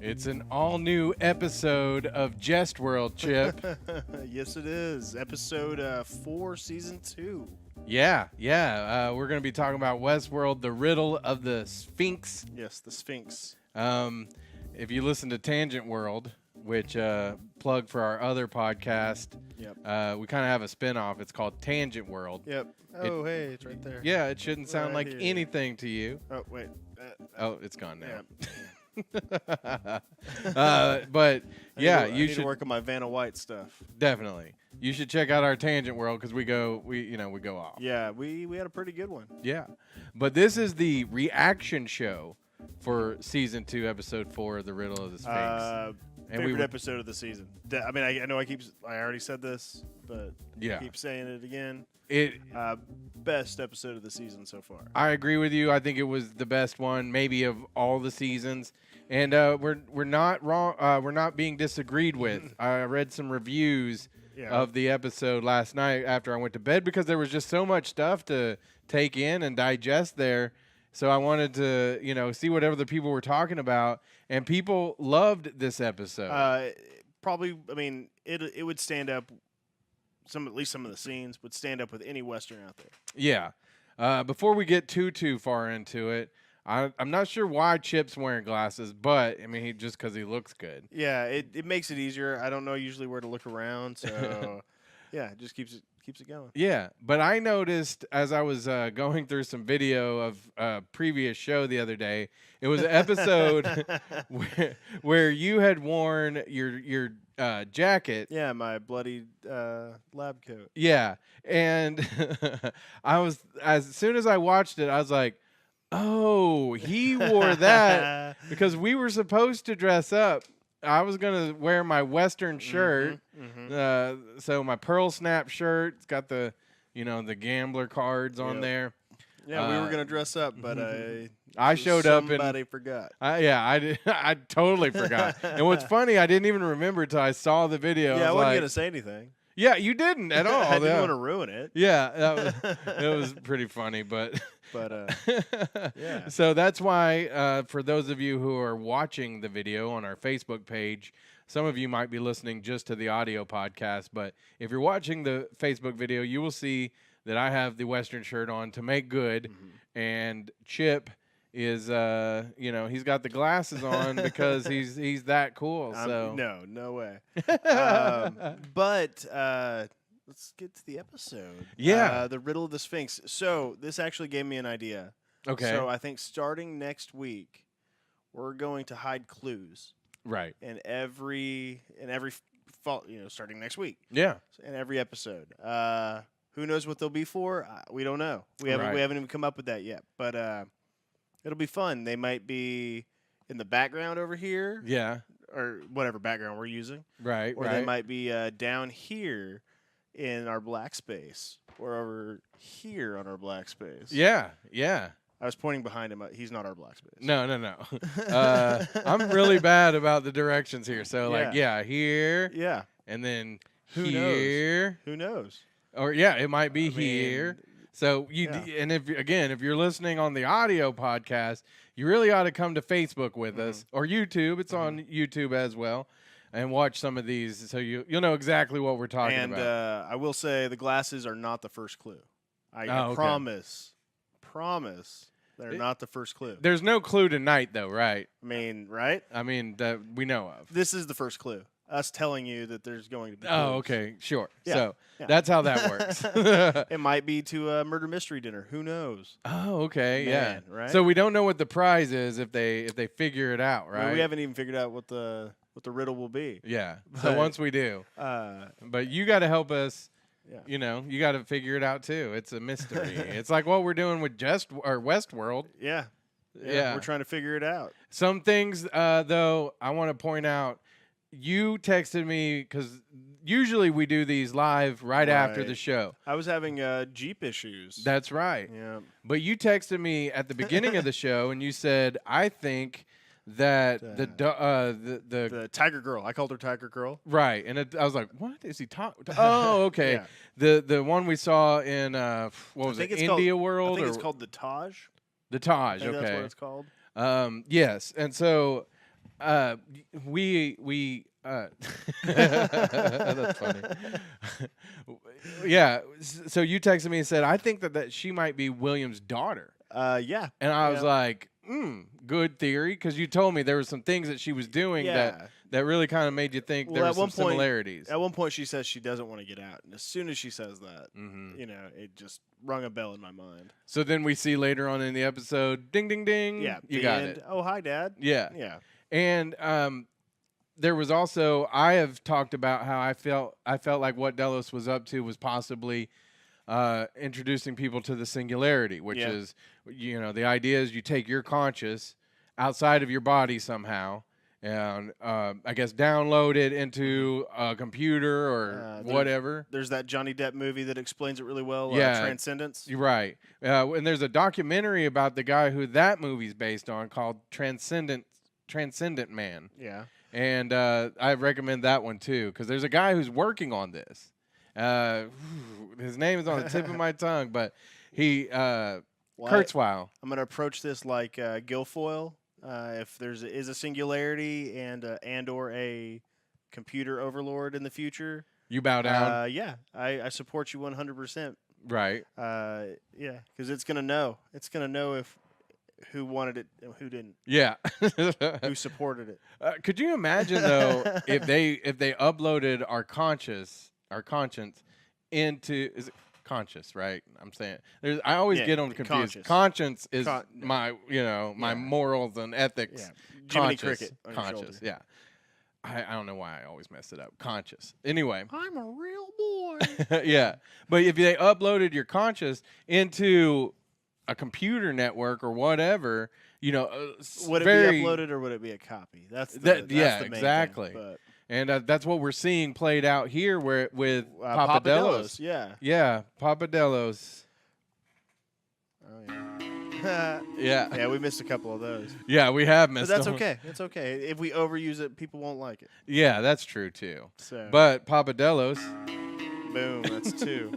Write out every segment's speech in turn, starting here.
It's an all-new episode of Jestworld, Chip. Yes, it is. Episode 4, Season 2. Yeah. We're going to be talking about Westworld, the Riddle of the Sphinx. Yes, the Sphinx. If you listen to Tangent World, which plug for our other podcast, Yep. we kind of have a spin-off. It's called Tangent World. Yep. Oh, hey, it's right there. Yeah, it shouldn't sound Right like here. anything to you. Oh, wait. Oh, it's gone now. Yeah. But yeah, I you need should to work on my Vanna White stuff. definitely. You should check out our Tangent World because we go off. Yeah, we had a pretty good one. Yeah, but this is the reaction show for season 2, episode 4 of the Riddle of the Sphinx. And Favorite episode of the season. I mean, I know I already said this, but Yeah. keep saying it again. It. Best episode of the season so far. I agree with you. I think it was the best one, maybe of all the seasons. And we're not wrong. We're not being disagreed with. I read some reviews of the episode last night after I went to bed because there was just so much stuff to take in and digest there. So I wanted to, see what other people were talking about, and people loved this episode. Probably, I mean, it would stand up. At least some of the scenes would stand up with any Western out there. Yeah. Before we get too far into it, I'm not sure why Chip's wearing glasses, but I mean, just because he looks good. Yeah, it makes it easier. I don't know usually where to look around, so yeah, it just keeps it going. Yeah, but I noticed as I was going through some video of a previous show the other day, it was an episode where you had worn your jacket. Yeah, my bloody lab coat. Yeah, and as soon as I watched it, I was like, oh, he wore that because we were supposed to dress up. I was gonna wear my Western shirt, so my pearl snap shirt. It's got the gambler cards on there. Yeah, we were gonna dress up, but I showed up and somebody forgot. I did. I totally forgot. And what's funny, I didn't even remember till I saw the video. Yeah, I wasn't like, gonna say anything. Yeah, you didn't at all. I didn't want to ruin it. Yeah, it was pretty funny, but yeah. So that's why, for those of you who are watching the video on our Facebook page, some of you might be listening just to the audio podcast, but if you're watching the Facebook video, you will see that I have the Western shirt on to make good, and Chip is, he's got the glasses on because he's that cool. So no way. But let's get to the episode. Yeah, the Riddle of the Sphinx. So this actually gave me an idea. Okay. So I think starting next week, we're going to hide clues. Right. In every fall, starting next week. Yeah. In every episode. Who knows what they'll be for? We don't know. We haven't even come up with that yet. But it'll be fun. They might be in the background over here. Yeah. Or whatever background we're using. Right. Or they might be down here in our black space. Or over here on our black space. Yeah. I was pointing behind him. He's not our black space. No. I'm really bad about the directions here. So, here. Yeah. And then Who here. knows? Who knows? Or, it might be here. So, and if you're listening on the audio podcast, you really ought to come to Facebook with us. Or YouTube. It's on YouTube as well. And watch some of these so you'll know exactly what we're talking about. And I will say the glasses are not the first clue. I promise. They're not the first clue. There's no clue tonight, though, right? I mean, right? I mean, that we know of. This is the first clue. Us telling you that there's going to be clues. Oh, okay. Sure. Yeah. So that's how that works. It might be to a murder mystery dinner. Who knows? Oh, okay. Man, right? So we don't know what the prize is if they figure it out, right? Well, we haven't even figured out what the riddle will be. Yeah. So once we do. But you got to help us. Yeah. You got to figure it out too. It's a mystery. It's like what we're doing with Westworld. Yeah. Yeah. We're trying to figure it out. Some things, though, I want to point out. You texted me because usually we do these live right after the show. I was having Jeep issues. That's right. Yeah. But you texted me at the beginning of the show and you said, I think that the Tiger Girl. I called her Tiger Girl. Right. And I was like, what is he talking? Oh, okay. Yeah. The one we saw in what was it? India World? I think it's called the Taj. The Taj. I think okay. That's what it's called. Yes. And so we that's funny. Yeah. So you texted me and said, I think that she might be William's daughter. Yeah. And I was like, good theory, because you told me there were some things that she was doing that really kind of made you think there were some similarities. At one point, she says she doesn't want to get out, and as soon as she says that, it just rung a bell in my mind. So then we see later on in the episode, ding, ding, ding. Yeah, you got it. Oh, hi, Dad. Yeah, yeah. And there was also, I have talked about how I felt like what Delos was up to was possibly introducing people to the singularity, which is, the idea is you take your conscious outside of your body somehow, and I guess download it into a computer or whatever. There's that Johnny Depp movie that explains it really well, Transcendence. You're right. And there's a documentary about the guy who that movie's based on called Transcendent Man. Yeah. And I recommend that one too, because there's a guy who's working on this. His name is on the tip of my tongue, but he Kurzweil. I'm gonna approach this like Guilfoyle. If is a singularity and or a computer overlord in the future, you bow down. Yeah, I support you 100%. Right. Yeah, because it's gonna know. It's gonna know if who wanted it and who didn't. Yeah. Who supported it. Could you imagine though if they uploaded our conscience into conscious, right? I'm saying I always get them confused. Conscience is my my morals and ethics. Yeah. Jiminy Cricket on conscious. Yeah. I don't know why I always mess it up. Conscious. Anyway. I'm a real boy. Yeah. But if they uploaded your conscious into a computer network or whatever, would it be uploaded or would it be a copy? That's the main exactly. Thing, and that's what we're seeing played out here, with Papa Delos. Yeah, Papa Delos. Oh yeah. Yeah, we missed a couple of those. Yeah, we have missed. But that's okay. It's okay. If we overuse it, people won't like it. Yeah, that's true too. So. But Papa Delos. Boom. That's 2.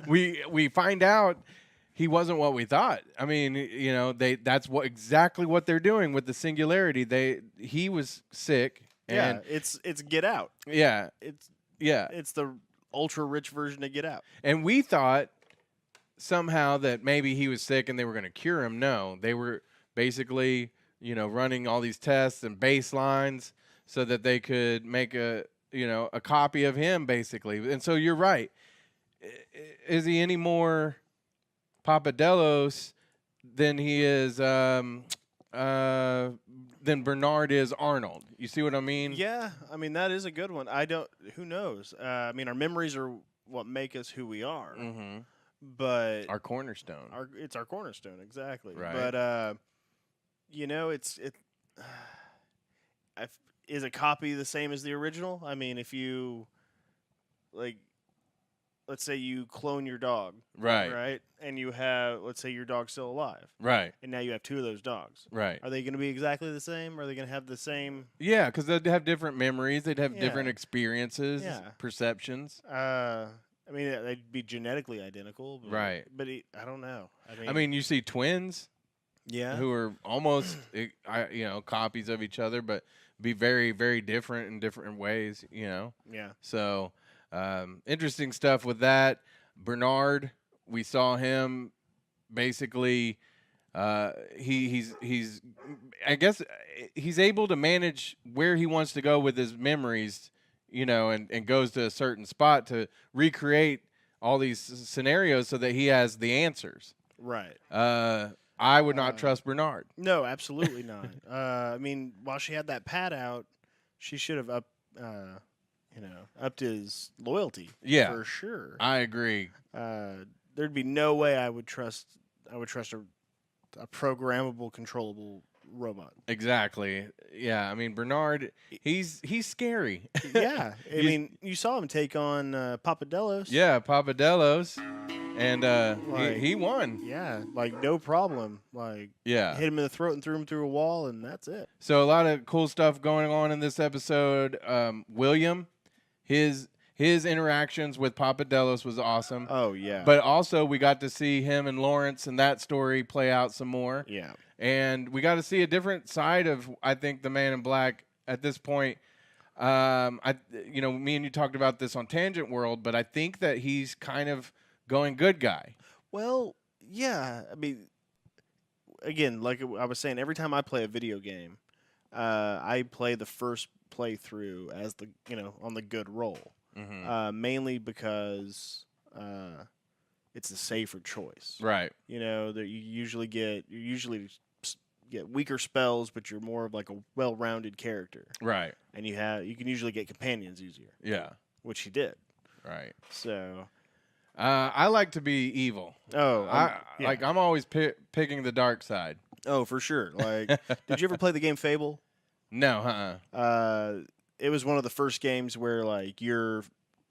We find out he wasn't what we thought. I mean, that's exactly what they're doing with the singularity. He was sick. And it's Get Out. Yeah. It's the ultra rich version of Get Out. And we thought somehow that maybe he was sick and they were going to cure him. No, they were basically, running all these tests and baselines so that they could make a copy of him basically. And so you're right. Is he any more Papa Delos than he is than Bernard is Arnold? You see what I mean? Yeah, I mean that is a good one. Who knows? I mean, our memories are what make us who we are. Mm-hmm. But our cornerstone. It's our cornerstone, exactly. Right. But is a copy the same as the original? I mean, if you let's say you clone your dog, right, and you have, let's say your dog's still alive, right, and now you have 2 of those dogs, right. Are they going to be exactly the same? Are they going to have the same? Yeah, because they'd have different memories. They'd have different experiences, perceptions. I mean, they'd be genetically identical, right? But I don't know. I mean, you see twins, who are almost copies of each other, but be very, very different in different ways. Yeah. So. Interesting stuff with that. Bernard, we saw him basically. He's I guess he's able to manage where he wants to go with his memories, and goes to a certain spot to recreate all these scenarios so that he has the answers. Right. I would not trust Bernard. No, absolutely not. I mean, while she had that pad out, she should have upped his loyalty. Yeah, for sure. I agree. There'd be no way I would trust a programmable, controllable robot. Exactly. Yeah. I mean, Bernard, he's scary. Yeah. I mean, you saw him take on Papa Delos. Yeah, Papa Delos, and he won. Yeah, no problem. Hit him in the throat and threw him through a wall, and that's it. So a lot of cool stuff going on in this episode. William. His his interactions with Papadelos was awesome. Oh yeah. But also we got to see him and Lawrence and that story play out some more. Yeah. And we got to see a different side of, I think, the Man in Black at this point. Me and you talked about this on Tangent World, but I think that he's kind of going good guy. Well, yeah. I mean, again, like I was saying, every time I play a video game, I play the first playthrough as on the good roll, mainly because it's a safer choice. Right. That you usually get weaker spells, but you're more of like a well-rounded character. Right. And you can usually get companions easier. Yeah. Which he did. Right. So. I like to be evil. Oh, I'm always picking the dark side. Oh, for sure. Like, did you ever play the game Fable? No, It was one of the first games where like your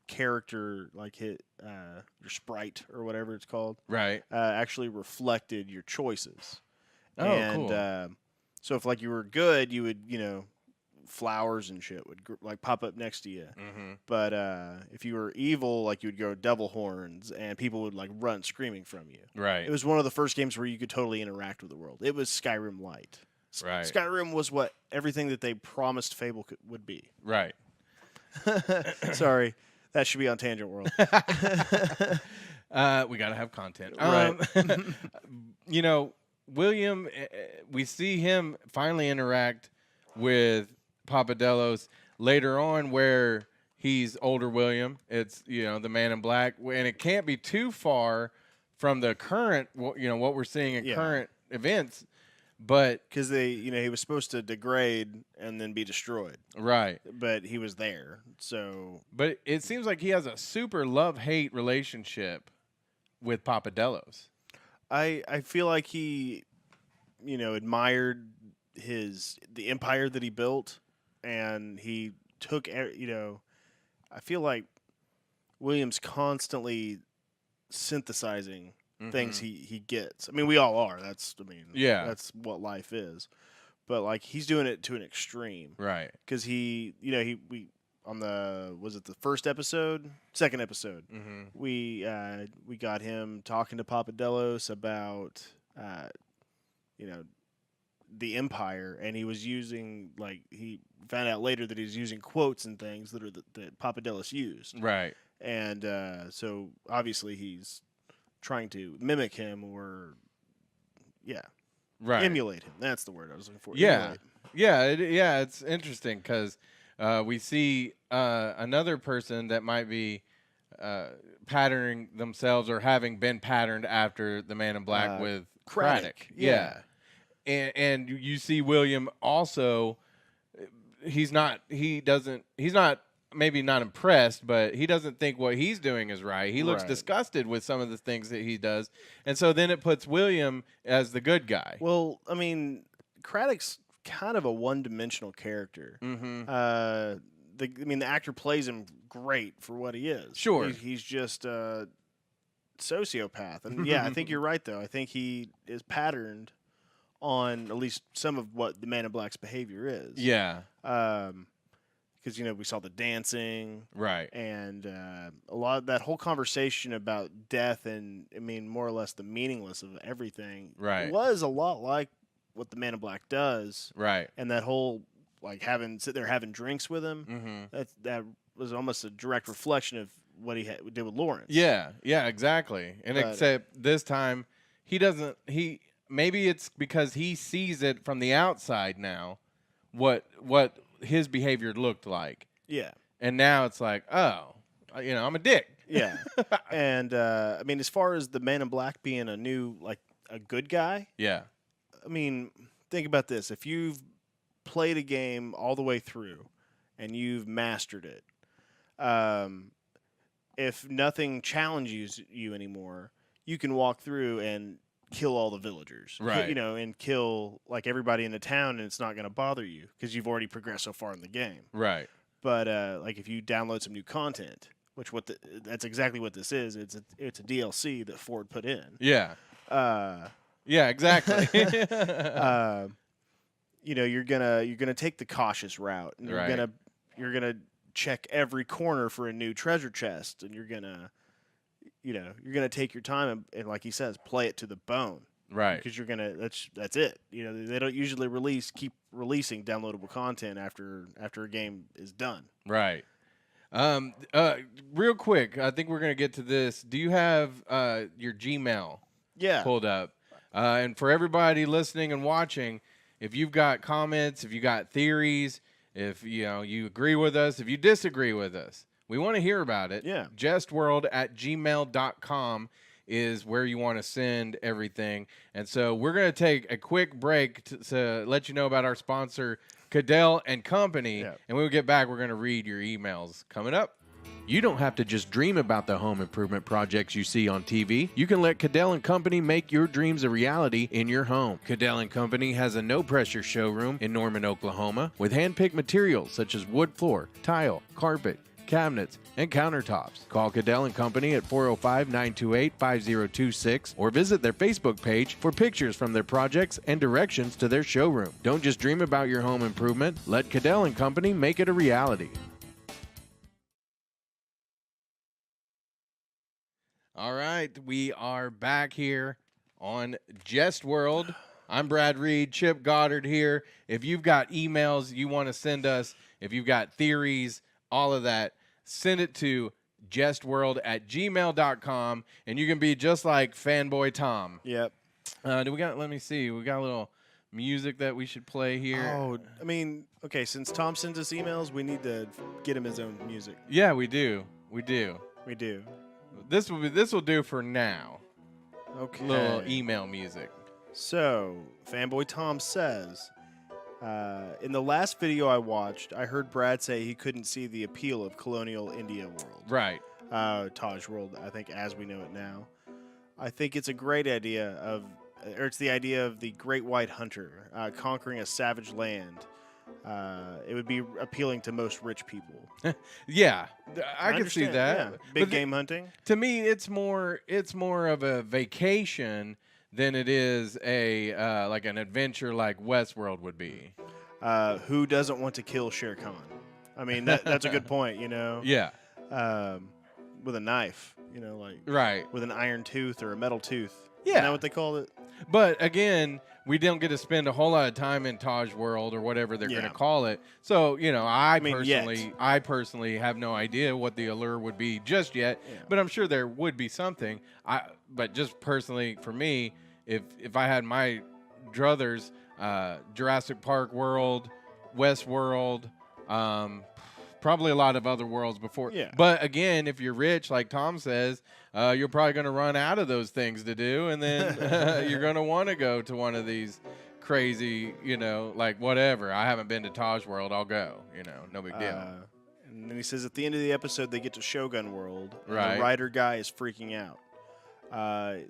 character, like hit your sprite or whatever it's called, right, actually reflected your choices. Oh, and, cool. So if like you were good, you would flowers and shit would like pop up next to you. Mm-hmm. But if you were evil, like you would go devil horns, and people would like run screaming from you. Right. It was one of the first games where you could totally interact with the world. It was Skyrim Light. Right. Skyrim was what everything that they promised Fable would be. Right. Sorry, that should be on Tangent World. We got to have content. Right. William, we see him finally interact with Papadelos later on, where he's older William. It's the Man in Black, and it can't be too far from the current what we're seeing in current events. But because he was supposed to degrade and then be destroyed, right? But he was there, so. But it seems like he has a super love-hate relationship with Papadelos. I feel like he, admired the empire that he built, and he took. I feel like William's constantly synthesizing things he gets. I mean, we all are. That's what life is. But like he's doing it to an extreme, right? Because was it the first episode, second episode? Mm-hmm. We got him talking to Papadelos about the empire, and he was using he found out later that he was using quotes and things that Papadelos used, right? And so obviously he's trying to mimic him or emulate him. That's the word I was looking for. Emulate. It's interesting because we see another person that might be patterning themselves or having been patterned after the Man in Black with Craddock. Yeah. And you see William also. He's not maybe not impressed, but he doesn't think what he's doing is right. He looks disgusted with some of the things that he does. And so then it puts William as the good guy. Well, I mean, Craddock's kind of a one-dimensional character. Mm-hmm. The actor plays him great for what he is. Sure. He's just a sociopath. And yeah, I think you're right, though. I think he is patterned on at least some of what the Man in Black's behavior is. Yeah. Because, we saw the dancing. Right. And a lot of that whole conversation about death and, more or less the meaningless of everything. Right. Was a lot like what the Man in Black does. Right. And that whole, sit there having drinks with him, that was almost a direct reflection of what he did with Lawrence. Yeah, exactly. And except this time, maybe it's because he sees it from the outside now, what his behavior looked like. Yeah. And now it's like, oh, I'm a dick. Yeah. And, as far as the Man in Black being a good guy. Yeah. Think about this. If you've played a game all the way through and you've mastered it, if nothing challenges you anymore, you can walk through and kill all the villagers, right? And kill everybody in the town, and it's not going to bother you because you've already progressed so far in the game, right? But if you download some new content, which that's exactly what this is. It's a DLC that Ford put in. Yeah. Yeah, exactly. You're gonna take the cautious route, and you're gonna check every corner for a new treasure chest, and you're gonna take your time and like he says, play it to the bone. Right. Because you're gonna that's it. They don't usually keep releasing downloadable content after a game is done. Right. Real quick, I think we're gonna get to this. Do you have your Gmail pulled up? And for everybody listening and watching, if you've got comments, if you got theories, if you agree with us, if you disagree with us, we want to hear about it. Yeah. Jestworld@gmail.com is where you want to send everything. And so we're going to take a quick break to let you know about our sponsor, Cadell and Company. Yeah. And when we get back, we're going to read your emails coming up. You don't have to just dream about the home improvement projects you see on TV. You can let Cadell and Company make your dreams a reality in your home. Cadell and Company has a no-pressure showroom in Norman, Oklahoma, with hand-picked materials such as wood floor, tile, carpet, cabinets, and countertops. Call Cadell and Company at 405-928-5026 or visit their Facebook page for pictures from their projects and directions to their showroom. Don't just dream about your home improvement. Let Cadell and Company make it a reality. All right, we are back here on Jestworld. I'm Brad Reed, Chip Goddard here. If you've got emails you want to send us, if you've got theories, all of that, send it to jestworld@gmail.com, and you can be just like Fanboy Tom. Yep. Let me see. We got a little music that we should play here. Oh, I mean, okay, since Tom sends us emails, we need to get him his own music. Yeah, we do. We do. This will do for now. Okay. Little email music. So, Fanboy Tom says, in the last video I watched, I heard Brad say he couldn't see the appeal of colonial India world. Right. Taj World, I think, as we know it now. I think it's a great idea it's the idea of the Great White Hunter conquering a savage land. It would be appealing to most rich people. Yeah, I can see that. Yeah. Big game hunting. To me, it's more of a vacation than it is a like an adventure like Westworld would be. Who doesn't want to kill Shere Khan? I mean, that's a good point. Yeah. With a knife. Right. With an iron tooth or a metal tooth. Yeah. Isn't that what they call it? But again, we don't get to spend a whole lot of time in Taj World or whatever they're going to call it. So, I personally have no idea what the allure would be just yet, but I'm sure there would be something. But just personally for me, if I had my druthers, Jurassic Park World, Westworld, probably a lot of other worlds before. Yeah. But again, if you're rich, like Tom says, you're probably going to run out of those things to do, and then you're going to want to go to one of these crazy, like whatever. I haven't been to Taj World. I'll go. No big deal. And then he says at the end of the episode, they get to Shogun World, and Right. the writer guy is freaking out.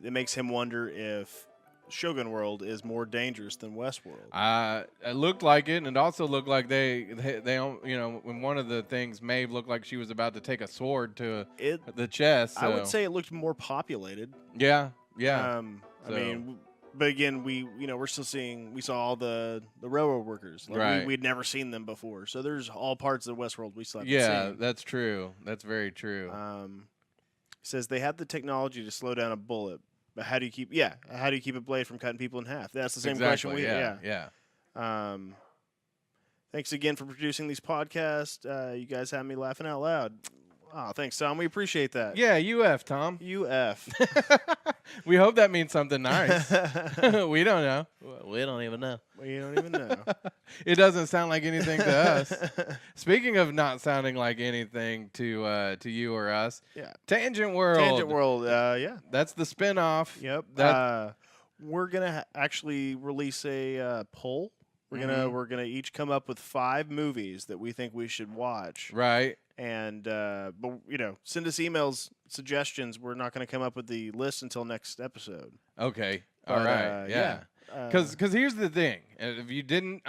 It makes him wonder if Shogun World is more dangerous than Westworld. It looked like it, and it also looked like they when one of the things, Maeve looked like she was about to take a sword to the chest. So. I would say it looked more populated. Yeah. I mean, but again, we're still seeing. We saw all the railroad workers. Right. We'd never seen them before. So there's all parts of Westworld we still haven't Yeah, seen. that's true. That's very true. He says they have the technology to slow down a bullet. But how do you keep a blade from cutting people in half? That's the same question we Yeah. Thanks again for producing these podcasts. You guys have me laughing out loud. Oh, thanks, Tom. We appreciate that. Yeah, UF, Tom. UF. We hope that means something nice. We don't know. We don't even know. We don't even know. It doesn't sound like anything to us. Speaking of not sounding like anything to you or us, Tangent World. Tangent World, yeah. That's the spinoff. Yep. We're gonna actually release a poll. We're gonna each come up with 5 movies that we think we should watch. Right. And but send us emails, suggestions. We're not going to come up with the list until next episode. Okay. All right. Yeah. Because here's the thing. If you didn't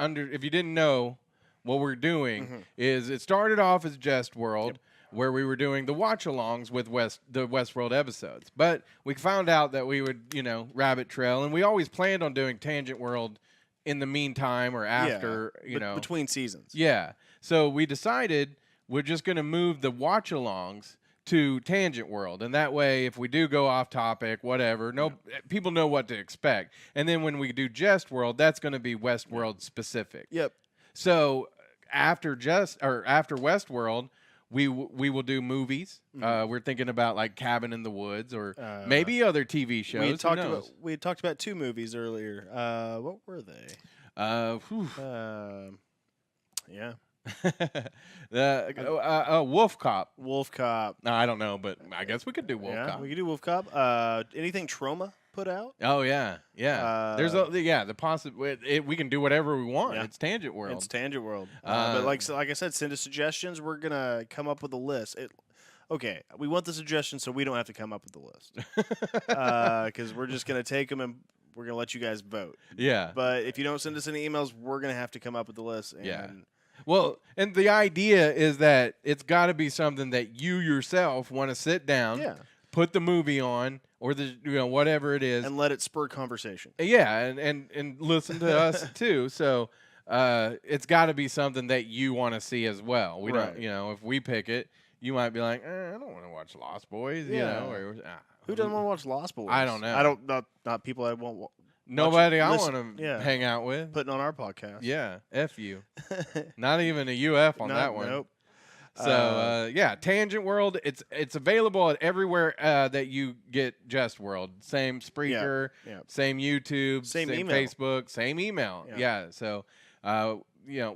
know what we're doing, is it started off as Jestworld, where we were doing the watch-alongs with the Westworld episodes. But we found out that we would rabbit trail, and we always planned on doing Tangent World in the meantime or after between seasons. Yeah. So we decided we're just going to move the watch-alongs to Tangent World, and that way, if we do go off topic, whatever, people know what to expect. And then when we do Jestworld, that's going to be Westworld specific. Yep. So after Westworld, we will do movies. We're thinking about like Cabin in the Woods or maybe other TV shows. We had talked about 2 movies earlier. What were they? Yeah. Wolf Cop. Wolf Cop. No, I don't know, but I guess we could do Wolf Cop. We could do Wolf Cop. Anything Trauma put out? Oh yeah. There's the possibility we can do whatever we want. Yeah. It's Tangent World. It's Tangent World. But like I said, send us suggestions. We're gonna come up with a list. Okay, we want the suggestions so we don't have to come up with the list. Because we're just gonna take them and we're gonna let you guys vote. Yeah. But if you don't send us any emails, we're gonna have to come up with the list. And Well, and the idea is that it's got to be something that you yourself want to sit down, put the movie on, or whatever it is, and let it spur conversation. Yeah, and listen to us too. So it's got to be something that you want to see as well. We don't, if we pick it, you might be like, I don't want to watch Lost Boys. Who doesn't want to watch Lost Boys? I don't know. Not people I won't. Nobody I want to hang out with. Putting on our podcast. Yeah, F you. Not even a UF on that one. Nope. So, Tangent World, it's available at everywhere that you get Jestworld. Same Spreaker, same YouTube, same email. Facebook, same email. So,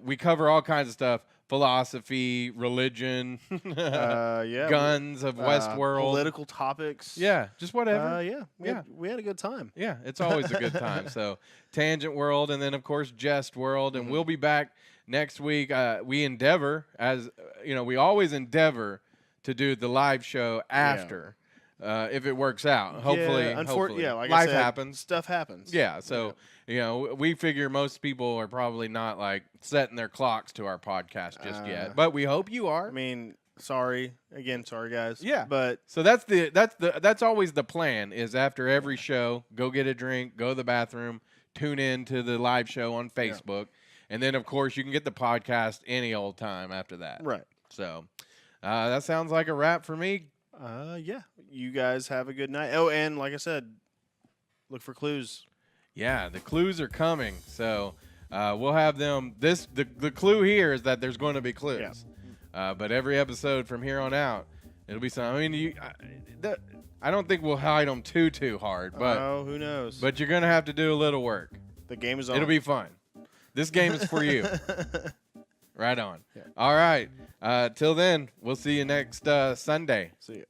we cover all kinds of stuff. Philosophy, religion, guns of Westworld, political topics. Yeah, just whatever. We had a good time. Yeah, it's always a good time. So Tangent World, and then of course Jestworld, and we'll be back next week. We endeavor, as we always endeavor to do the live show after. If it works out, hopefully, like life I said, happens, stuff happens. Yeah, so we figure most people are probably not like setting their clocks to our podcast just yet, but we hope you are. I mean, sorry guys. Yeah, but so that's always the plan. Is after every show, go get a drink, go to the bathroom, tune in to the live show on Facebook, and then of course you can get the podcast any old time after that. Right. So that sounds like a wrap for me. You guys have a good night. Oh, and like I said, look for clues. Yeah, the clues are coming. So we'll have them. The clue here is that there's going to be clues. Yeah. But every episode from here on out, it'll be something. I mean, I don't think we'll hide them too hard. But who knows? But you're going to have to do a little work. The game is on. It'll be fun. This game is for you. Right on. Yeah. All right. Till then, we'll see you next Sunday. See ya.